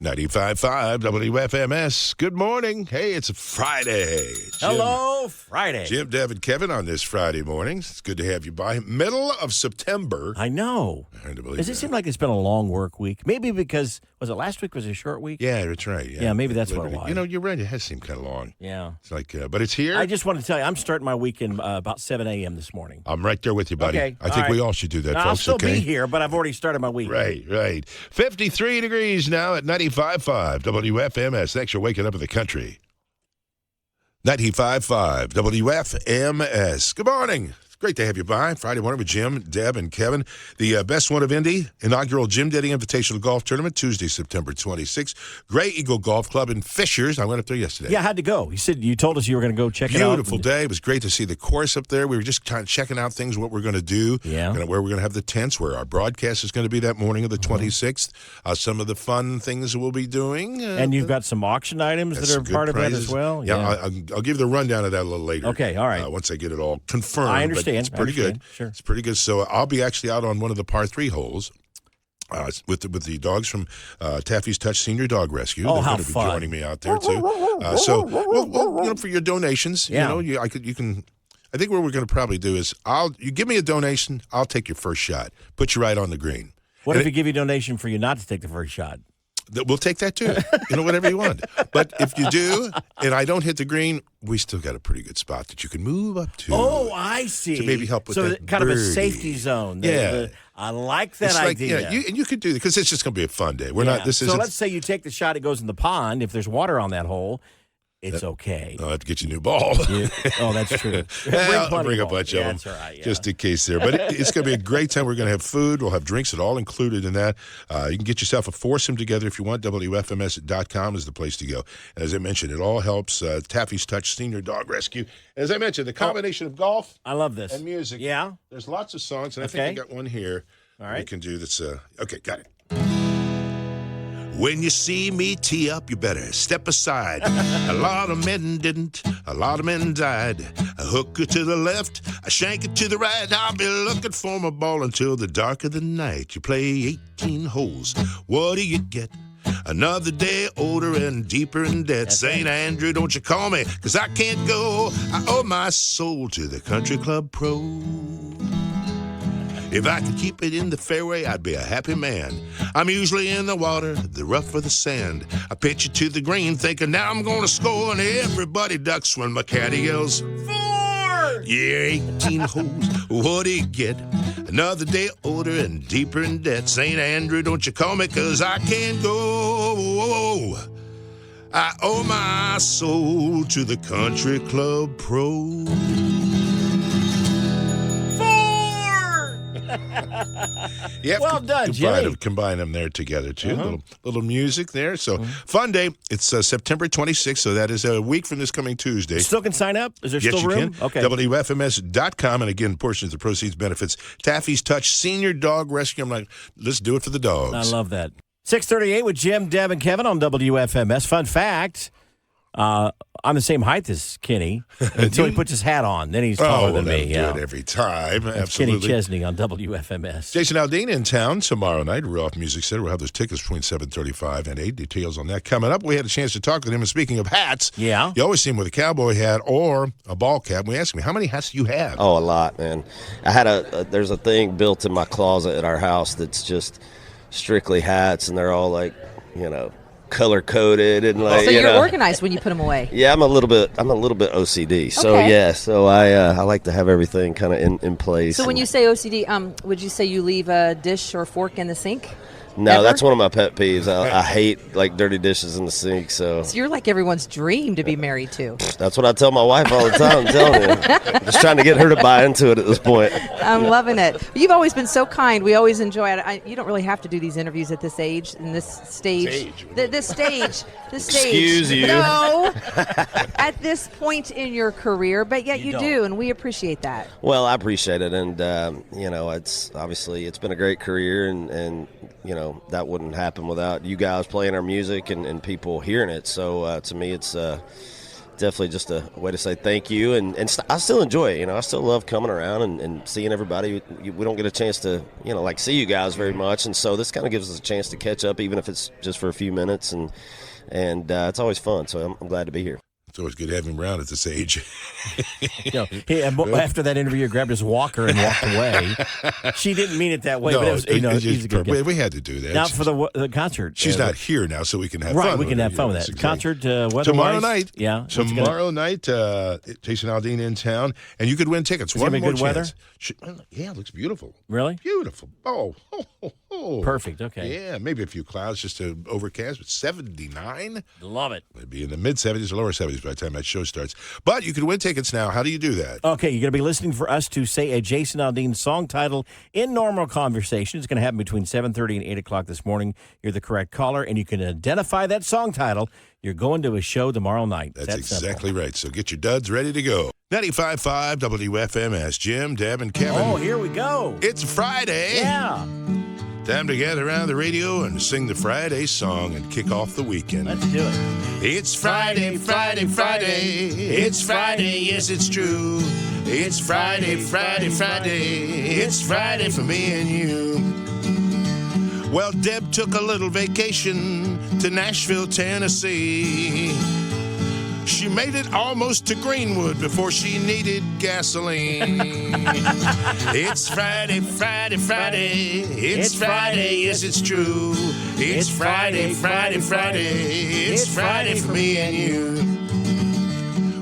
95.5 WFMS. Good morning. Hey, it's a Friday. Hello, Friday. Jim, Deb, and Kevin on this Friday morning. It's good to have you by. Middle of September. I know. Hard to believe Does it seem like it's been a long work week? Maybe because, was it last week was a short week? Yeah, that's right. Yeah, maybe that's what it was. You know, you're right. It has seemed kind of long. Yeah. It's like, but it's here. I just want to tell you, I'm starting my weekend about 7 a.m. this morning. I'm right there with you, buddy. Okay, I think we all should do that, folks. I'll still okay? be here, but I've already started my week. Right. 53 degrees now at 95.5 WFMS. Thanks for waking up in the country. 95.5 WFMS. Good morning. It's great to have you by. Friday morning with Jim, Deb, and Kevin. The Best One of Indy inaugural Jim Deddy Invitational Golf Tournament, Tuesday, September 26th. Gray Eagle Golf Club in Fishers. I went up there yesterday. Yeah, I had to go. You told us you were going to go check it out. Beautiful day. It was great to see the course up there. We were just kind of checking out things, what we're going to do, where we're going to have the tents, where our broadcast is going to be that morning of the 26th, some of the fun things we'll be doing. And you've got some auction items that are part of that as well? Yeah, I'll give the rundown of that a little later. Okay, all right. Once I get it all confirmed. I understand. It's pretty good. Sure. It's pretty good. So I'll be actually out on one of the par 3 holes. With the dogs from Taffy's Touch Senior Dog Rescue. Oh, They're how going to be fun. joining me out there too. So we'll, for your donations, I think what we're going to probably do is you give me a donation, I'll take your first shot. Put you right on the green. What if we give you a donation for you not to take the first shot? We'll take that too. Whatever you want. But if you do, and I don't hit the green, we still got a pretty good spot that you can move up to. Oh, I see. To maybe help with that kind birdie. of a safety zone. I like that idea. You could do that because it's just going to be a fun day. We're not. So let's say you take the shot, it goes in the pond. If there's water on that hole, it's okay. I'll have to get you a new ball. Oh, that's true. I'll bring a bunch of them, that's all right, just in case there. But it's going to be a great time. We're going to have food. We'll have drinks, all included in that. You can get yourself a foursome together if you want. WFMS.com is the place to go. And as I mentioned, it all helps Taffy's Touch Senior Dog Rescue. As I mentioned, the combination of golf I love this. and music. Yeah? There's lots of songs, and I think I got one here. All right. We can do this. Okay, got it. When you see me tee up, you better step aside. A lot of men didn't, a lot of men died. A hooker to the left, a shanker to the right. I'll be looking for my ball until the dark of the night. You play 18 holes, what do you get? Another day older and deeper in debt. St. Andrew, don't you call me, 'cause I can't go. I owe my soul to the country club pro. If I could keep it in the fairway, I'd be a happy man. I'm usually in the water, the rough or the sand. I pitch it to the green, thinking now I'm gonna score, and everybody ducks when my caddy yells, 4! Yeah, 18 holes, what do you get? Another day older and deeper in debt. St. Andrew, don't you call me, 'cause I can't go. I owe my soul to the country club pro. Well done, Jimmy. Combine them there together, too. Little music there. So, fun day. It's September 26th, so that is a week from this coming Tuesday. Still can sign up? Is there yes, still room? You can. Okay. WFMS.com. And again, portions of the proceeds benefits Taffy's Touch Senior Dog Rescue. I'm like, let's do it for the dogs. I love that. 6:38 with Jim, Deb, and Kevin on WFMS. Fun fact. I'm the same height as Kenny until he puts his hat on. Then he's taller than me. Do it every time. That's Absolutely. Kenny Chesney on WFMS. Jason Aldean in town tomorrow night. We're off Music Center. We'll have those tickets between 7:35 and 8. Details on that coming up. We had a chance to talk with him. And speaking of hats, you always see him with a cowboy hat or a ball cap. We asked him, how many hats do you have? Oh, a lot, man. I had there's a thing built in my closet at our house that's just strictly hats, and they're all like, color coded and like. So you're organized when you put them away. Yeah, I'm a little bit OCD. So so I like to have everything kind of in place. So when you say OCD, would you say you leave a dish or fork in the sink? No, Ever? That's one of my pet peeves. I hate like dirty dishes in the sink. So you're like everyone's dream to be married to. That's what I tell my wife all the time. I'm telling you, I'm just trying to get her to buy into it at this point. I'm loving it. You've always been so kind. We always enjoy it. You don't really have to do these interviews at this age, in this stage. This stage. Excuse you. No, at this point in your career, but yet you do, and we appreciate that. Well, I appreciate it, and it's obviously it's been a great career, and that wouldn't happen without you guys playing our music and people hearing it. So to me, it's definitely just a way to say thank you. And I still enjoy it. I still love coming around and seeing everybody. We don't get a chance to, see you guys very much. And so this kind of gives us a chance to catch up, even if it's just for a few minutes. And it's always fun. So I'm glad to be here. It's always good having him around at this age. After that interview, he grabbed his walker and walked away. She didn't mean it that way, but it was, he's a good guy. We had to do that. Now for the concert. She's not here now, so we can have fun. Right, we can have fun with that. Exactly. Concert, weather-wise. Tomorrow night. Yeah. Tomorrow night, Jason Aldean in town, and you could win tickets. One more good chance. Weather? Yeah, it looks beautiful. Really? Beautiful. Oh. Perfect, okay. Yeah, maybe a few clouds, just an overcast, but 79? Love it. Maybe in the mid-70s or lower 70s by the time that show starts. But you can win tickets now. How do you do that? Okay, you're going to be listening for us to say a Jason Aldean song title in normal conversation. It's going to happen between 7:30 and 8 o'clock this morning. You're the correct caller, and you can identify that song title. You're going to a show tomorrow night. That's exactly right. So get your duds ready to go. 95.5 WFMS. Jim, Deb, and Kevin. Oh, here we go. It's Friday. Yeah. Time to gather around the radio and sing the Friday song and kick off the weekend. Let's do it. It's Friday, Friday, Friday. It's Friday, yes, it's true. It's Friday, Friday, Friday. It's Friday for me and you. Well, Deb took a little vacation to Nashville, Tennessee. She made it almost to Greenwood before she needed gasoline. It's Friday, Friday, Friday. It's Friday, yes, it's true. It's Friday, Friday, Friday. It's Friday for me and you.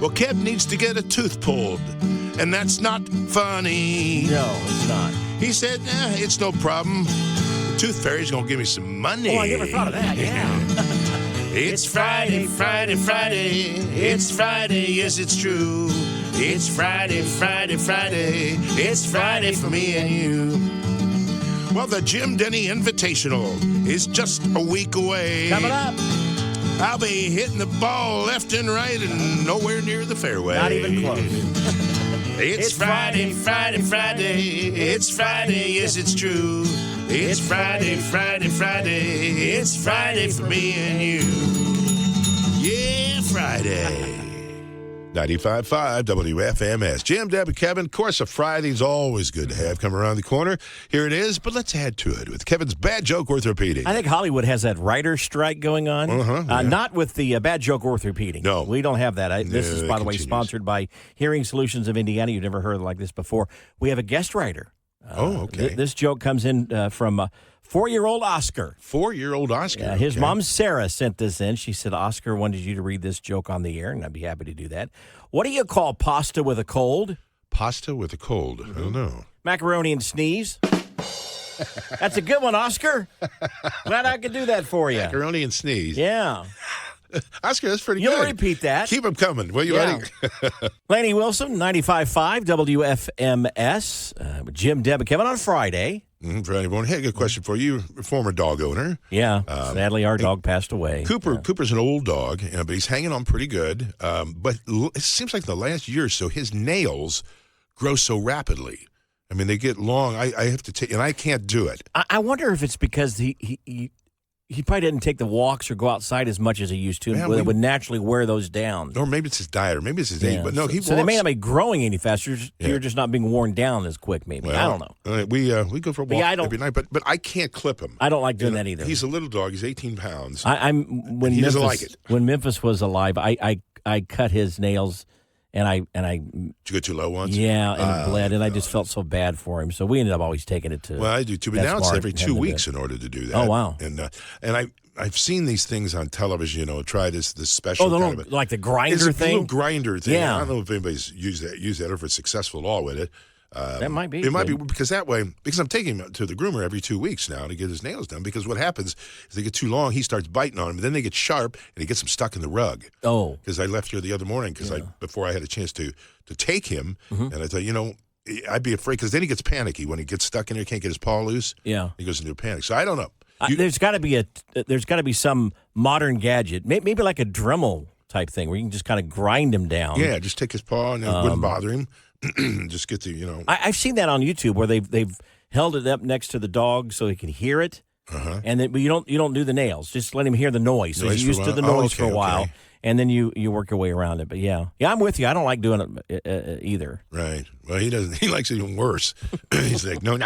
Well, Kev needs to get a tooth pulled, and that's not funny. No, it's not. He said, it's no problem. The tooth fairy's going to give me some money. Oh, I never thought of that, yeah. It's Friday, Friday, Friday. It's Friday, yes, it's true. It's Friday, Friday, Friday. It's Friday for me and you. Well, the Jim Denny Invitational is just a week away. Coming up. I'll be hitting the ball left and right and nowhere near the fairway. Not even close. It's Friday, Friday, Friday. It's Friday, yes, it's true. It's Friday, Friday, Friday. It's Friday for me and you. Yeah, Friday. 95.5 WFMS. Jim, Deb, and Kevin. Of course, a Friday's always good to have come around the corner. Here it is, but let's add to it with Kevin's bad joke worth repeating. I think Hollywood has that writer's strike going on. Yeah. Not with the bad joke worth repeating. No. We don't have that. This is, by the way, continues. Sponsored by Hearing Solutions of Indiana. You've never heard like this before. We have a guest writer. Okay. This joke comes in from 4-year-old Oscar. 4-year-old Oscar. His mom, Sarah, sent this in. She said, Oscar wanted you to read this joke on the air, and I'd be happy to do that. What do you call pasta with a cold? Pasta with a cold. I don't know. Macaroni and sneeze. That's a good one, Oscar. Glad I could do that for you. Macaroni and sneeze. Yeah. Oscar, that's pretty You'll good. repeat that. Keep them coming, will you, Yeah. buddy? Laney Wilson, 95.5 WFMS. Jim, Deb, and Kevin on Friday. Friday morning. Hey, good question for you, former dog owner. Yeah. Sadly, our dog passed away. Cooper's an old dog, but he's hanging on pretty good. But it seems like the last year or so, his nails grow so rapidly. I mean, they get long. I have to take, and I can't do it. I wonder if it's because he probably didn't take the walks or go outside as much as he used to, and would naturally wear those down. Or maybe it's his diet, or maybe it's his age. But no, he walks. So they may not be growing any faster. You're just not being worn down as quick, maybe. Well, I don't know. We go for a walk every night, but I can't clip him. I don't like doing that either. He's a little dog. He's 18 pounds. He doesn't like it. When Memphis was alive, I cut his nails. And I Did you go too low once? Yeah, and it bled, and I just felt so bad for him. So we ended up always taking it to. Well, I do too, but now it's every 2 weeks in order to do that. Oh wow! And I've seen these things on television. Try this special. Like the grinder it's a thing. Little grinder thing. Yeah. I don't know if anybody's used that or if it's successful at all with it. That might be. It might be because I'm taking him to the groomer every 2 weeks now to get his nails done. Because what happens is they get too long, he starts biting on them, and then they get sharp, and he gets them stuck in the rug. Oh, because I left here the other morning before I had a chance to take him, and I thought I'd be afraid because then he gets panicky when he gets stuck in there, can't get his paw loose. Yeah, he goes into a panic. So I don't know. There's got to be some modern gadget, maybe like a Dremel type thing where you can just kind of grind him down. Yeah, just take his paw and it wouldn't bother him. Just get the I've seen that on YouTube where they've held it up next to the dog so he can hear it, and then but you don't do the nails. Just let him hear the noise. So he's used to the noise for a while, and then you work your way around it. But yeah, I'm with you. I don't like doing it either. Right. Well, he doesn't. He likes it even worse. He's like, no.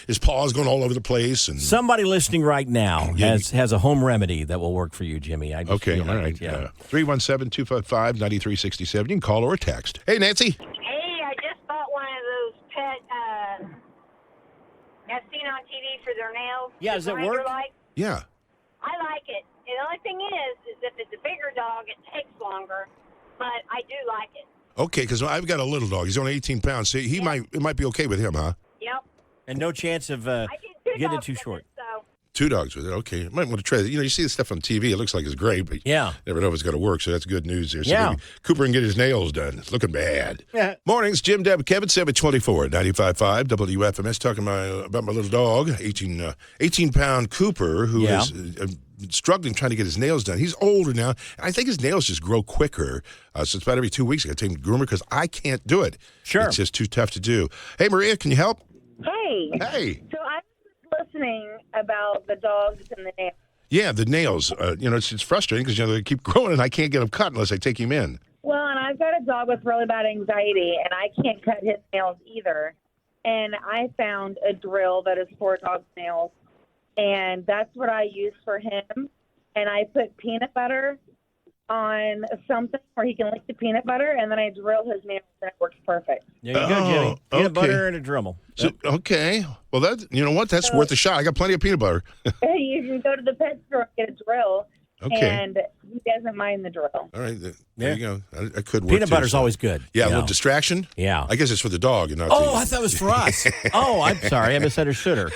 His paw's going all over the place. And somebody listening right now has a home remedy that will work for you, Jimmy. I just feel all like right. it, yeah. 317-255-9367. You can call or text. Hey, Nancy. Hey, I just bought one of those pet, I've seen on TV for their nails. Yeah, does it work? Yeah. I like it. The only thing is if it's a bigger dog, it takes longer, but I do like it. Okay, because I've got a little dog. He's only 18 pounds. So it might be okay with him, huh? Yep. And no chance of getting it too short. So. 2 dogs with it. Okay. You might want to try that. You see the stuff on TV. It looks like it's great, but you never know if it's going to work, so that's good news there. So maybe Cooper can get his nails done. It's looking bad. Yeah. Mornings, Jim, Deb, Kevin, 724, 95.5 WFMS, talking about my little dog, 18-pound Cooper, who is struggling trying to get his nails done. He's older now, and I think his nails just grow quicker. So it's about every 2 weeks I got to take him to the groomer because I can't do it. Sure. It's just too tough to do. Hey, Maria, can you help? Hey. Hey. So I was listening about the dogs and the nails. Yeah, the nails. It's frustrating because they keep growing and I can't get them cut unless I take him in. Well, and I've got a dog with really bad anxiety, and I can't cut his nails either. And I found a drill that is for dog nails, and that's what I use for him. And I put peanut butter on something where he can lick the peanut butter, and then I drill his nails, and it works perfect. There you go, Jimmy. Peanut butter and a Dremel. So, okay. Well, that's worth a shot. I got plenty of peanut butter. You can go to the pet store and get a drill, and he doesn't mind the drill. All right. There you go. I could work Peanut butter's always good. Yeah, a little distraction. Yeah. I guess it's for the dog and not I thought it was for us. I'm sorry. I misunderstood her.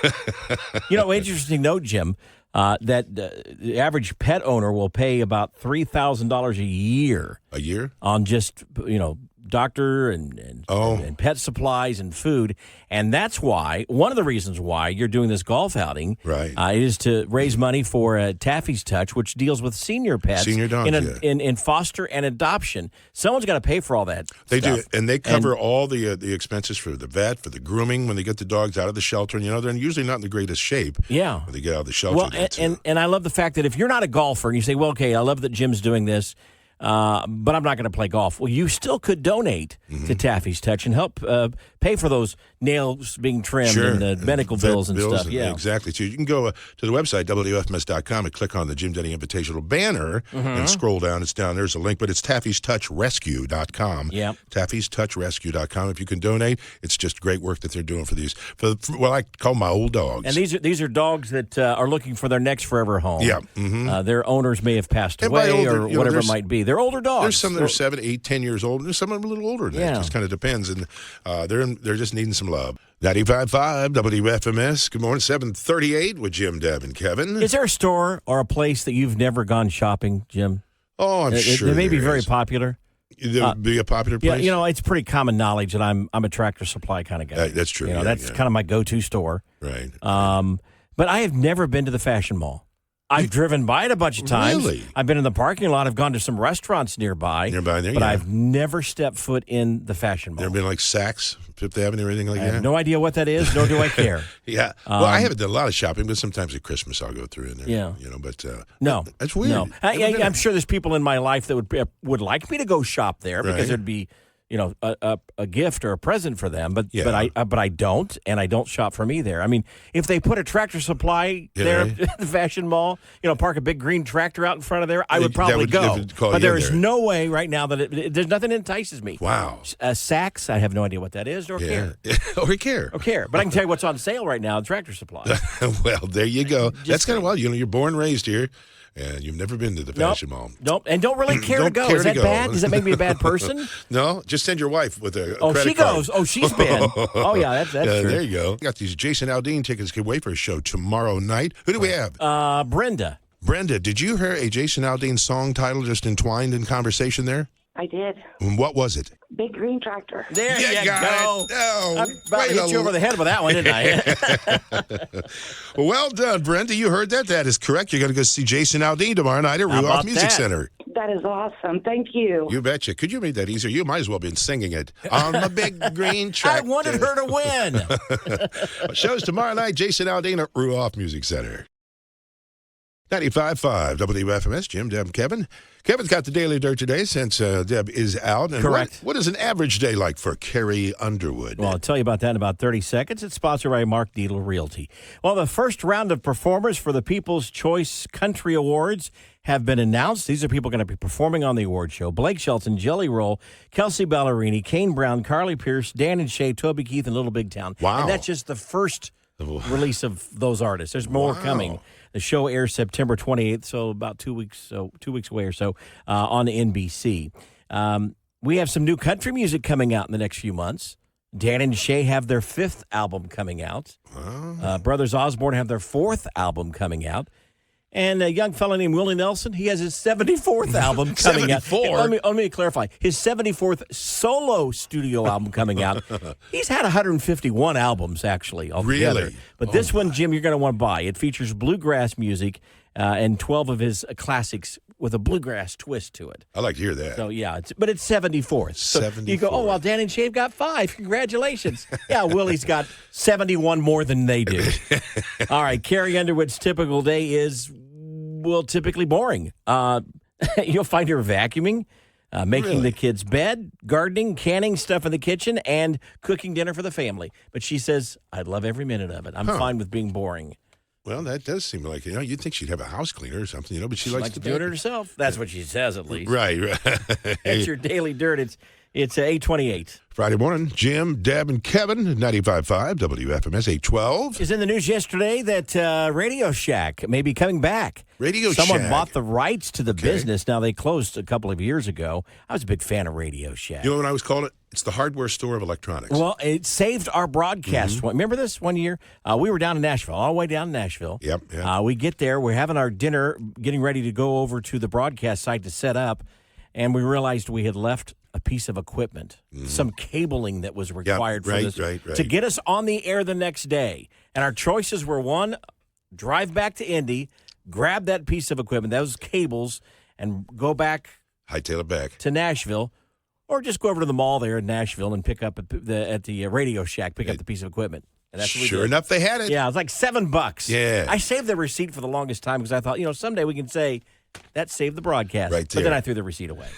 Interesting note, Jim, that the average pet owner will pay about $3,000 a year. A year? On just, doctor and pet supplies and food. And that's why, one of the reasons why you're doing this golf outing is to raise money for Taffy's Touch, which deals with senior pets. Senior dogs, in foster and adoption. Someone's got to pay for all that They stuff. do, and they cover all the expenses for the vet, for the grooming, when they get the dogs out of the shelter. And, they're usually not in the greatest shape when they get out of the shelter. Well, and I love the fact that if you're not a golfer and you say, well, okay, I love that Jim's doing this, but I'm not going to play golf. Well, you still could donate to Taffy's Touch and help pay for those nails being trimmed and the medical bills and stuff. Yeah, exactly. So you can go to the website, WFMS.com, and click on the Jim Denny Invitational banner and scroll down. It's down. There's a link, but it's Taffy'sTouchRescue.com. Yeah. Taffy'sTouchRescue.com. If you can donate, it's just great work that they're doing for what I call my old dogs. And these are dogs that are looking for their next forever home. Yeah. Their owners may have passed away or whatever it might be. They're older dogs. There's some that are 7, 8, 10 years old. There's some of them a little older than that. It just kind of depends. And they're just needing some love. 95.5 WFMS. Good morning. 7:38 with Jim, Deb, and Kevin. Is there a store or a place that you've never gone shopping, Jim? Oh, I'm sure They may be there very is. There would be a popular place? Yeah, it's pretty common knowledge that I'm a Tractor Supply kind of guy. That's true. That's kind of my go-to store. Right. But I have never been to the Fashion Mall. I've driven by it a bunch of times. Really? I've been in the parking lot. I've gone to some restaurants nearby. But I've never stepped foot in the Fashion Mall. Never been like Saks, Fifth Avenue, or anything like that? I have no idea what that is, nor do I care. Yeah. Well, I haven't done a lot of shopping, but sometimes at Christmas I'll go through in there. Yeah. But no. That's weird. No. I'm sure there's people in my life that would like me to go shop there because it'd be a gift or a present for them, but I don't, and I don't shop for me there. I mean, if they put a Tractor Supply there at the Fashion Mall, park a big green tractor out in front of there, I would probably go. But there is no way right now that there's nothing that entices me. Wow. Saks, I have no idea what that is, or care. Or care. But I can tell you what's on sale right now at Tractor Supply. Well, there you go. That's kind of wild. You're born and raised here. And you've never been to the Fashion Mall. Nope. And don't really care to go. Is that bad? Does that make me a bad person? No. Just send your wife with a credit card. She goes. Oh, she's been. Oh, yeah, that's true. There you go. Got these Jason Aldean tickets. Get away for a show tomorrow night. Who do we have? Brenda. Brenda, did you hear a Jason Aldean song title just entwined in conversation there? I did. What was it? Big Green Tractor. There you go. Oh, I about hit you over the head with that one, didn't I? Well done, Brenda. You heard that. That is correct. You're going to go see Jason Aldean tomorrow night at Ruoff Music Center. That is awesome. Thank you. You betcha. Could you have made that easier? You might as well have been singing it on the big green tractor. I wanted her to win. Show's tomorrow night. Jason Aldean at Ruoff Music Center. 95.5 WFMS, Jim, Deb, Kevin. Kevin's got the Daily Dirt today since Deb is out. And Correct. What is an average day like for Carrie Underwood? Well, I'll tell you about that in about 30 seconds. It's sponsored by Mark Needle Realty. Well, the first round of performers for the People's Choice Country Awards have been announced. These are people going to be performing on the award show. Blake Shelton, Jelly Roll, Kelsey Ballerini, Kane Brown, Carly Pierce, Dan and Shay, Toby Keith, and Little Big Town. Wow. And that's just the first release of those artists. There's more coming. The show airs September 28th, so about 2 weeks away or so on NBC. We have some new country music coming out in the next few months. Dan and Shay have their 5th album coming out. Brothers Osborne have their 4th album coming out. And a young fellow named Willie Nelson, he has his 74th album coming out. 74? Let me clarify. His 74th solo studio album coming out. He's had 151 albums, actually, altogether. Really? But this one, Jim, you're going to want to buy. It features bluegrass music and 12 of his classics with a bluegrass twist to it. I like to hear that. So, yeah, but it's 74th. So you go, oh, well, Dan and Shave got 5. Congratulations. Yeah, Willie's got 71 more than they do. All right, Carrie Underwood's typical day is, well, typically boring. You'll find her vacuuming, making the kids' bed, gardening, canning stuff in the kitchen, and cooking dinner for the family. But she says, I love every minute of it. I'm fine with being boring. Well, that does seem like, you'd think she'd have a house cleaner or something, but she likes to do it herself. That's what she says, at least. Right. That's your Daily Dirt. It's 8:28. Friday morning, Jim, Deb, and Kevin, 95.5 WFMS 812. Is in the news yesterday that Radio Shack may be coming back. Someone bought the rights to the business. Now, they closed a couple of years ago. I was a big fan of Radio Shack. You know what I always called it? It's the hardware store of electronics. Well, it saved our broadcast. Remember this one year? We were down in Nashville, all the way down in Nashville. Yep. We get there. We're having our dinner, getting ready to go over to the broadcast site to set up, and we realized we had left a piece of equipment, some cabling that was required for this to get us on the air the next day. And our choices were, one, drive back to Indy, grab that piece of equipment, those cables, and go back, hightail it back to Nashville, or just go over to the mall there in Nashville and pick up at the Radio Shack, pick up the piece of equipment. And that's what we did. Enough, they had it. Yeah, it was like $7. Yeah. I saved the receipt for the longest time because I thought, someday we can say, that saved the broadcast. Right there. But then I threw the receipt away.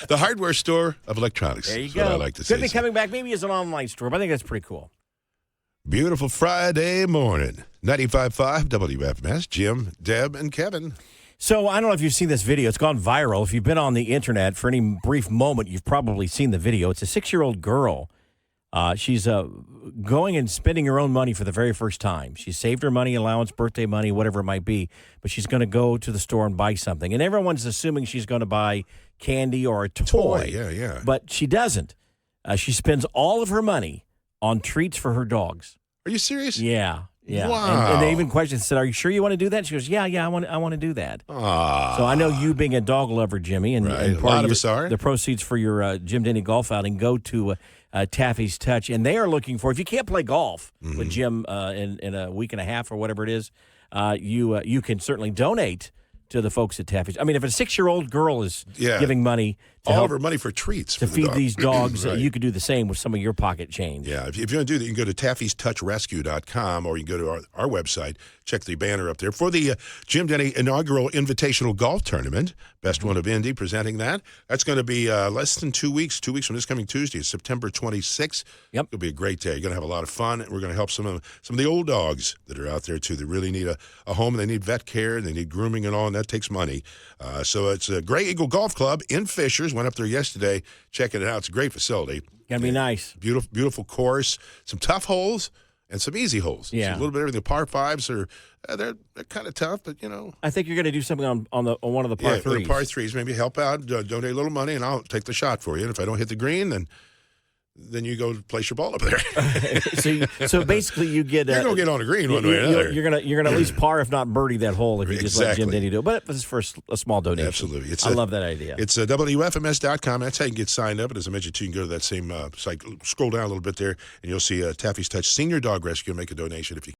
The hardware store of electronics. There you That's go. what I like to say. Could be coming back maybe as an online store, but I think that's pretty cool. Beautiful Friday morning. 95.5 WFMS. Jim, Deb, and Kevin. So I don't know if you've seen this video. It's gone viral. If you've been on the internet for any brief moment, you've probably seen the video. It's a 6-year-old girl. She's going and spending her own money for the very first time. She saved her money, allowance, birthday money, whatever it might be, but she's going to go to the store and buy something. And everyone's assuming she's going to buy candy or a toy. Yeah. But she doesn't. She spends all of her money on treats for her dogs. Are you serious? Yeah. Wow. And they even questioned, said, "Are you sure you want to do that?" She goes, "Yeah, I want to do that." Aww. So I know you being a dog lover, Jimmy, and a part lot of of us are. The proceeds for your Jim Denny golf outing go to Taffy's Touch, and they are looking for, if you can't play golf with Jim in a week and a half or whatever it is, you can certainly donate to the folks at Taffy's. I mean, if a 6-year-old girl is giving money to all of her money for treats to feed these dogs, right. you could do the same with some of your pocket change. Yeah, if you want to do that, you can go to taffystouchrescue.com or you can go to our website, check the banner up there for the Jim Denny inaugural invitational golf tournament. Best one of Indy presenting that. That's going to be less than 2 weeks. 2 weeks from this coming Tuesday. It's September 26th. Yep. It'll be a great day. You're going to have a lot of fun. We're going to help some of the old dogs that are out there, too. They really need a home. They need vet care. They need grooming and all, and that takes money. So it's a Gray Eagle Golf Club in Fishers. Went up there yesterday, checking it out. It's a great facility. Gonna be nice. Beautiful course. Some tough holes and some easy holes. Yeah. So a little bit of everything. The par fives are they're kind of tough, but I think you're going to do something on one of the par threes. The par threes. Maybe help out, donate a little money, and I'll take the shot for you. And if I don't hit the green, then you go place your ball up there. so basically you get you're gonna get on a green one way or another. You're gonna at least par, if not birdie, that hole if you just let Jim Denny do it. But it's for a small donation. Absolutely, I love that idea. It's WFMS.com. That's how you can get signed up. And as I mentioned, you can go to that same site. Scroll down a little bit there, and you'll see Taffy's Touch Senior Dog Rescue and make a donation if you.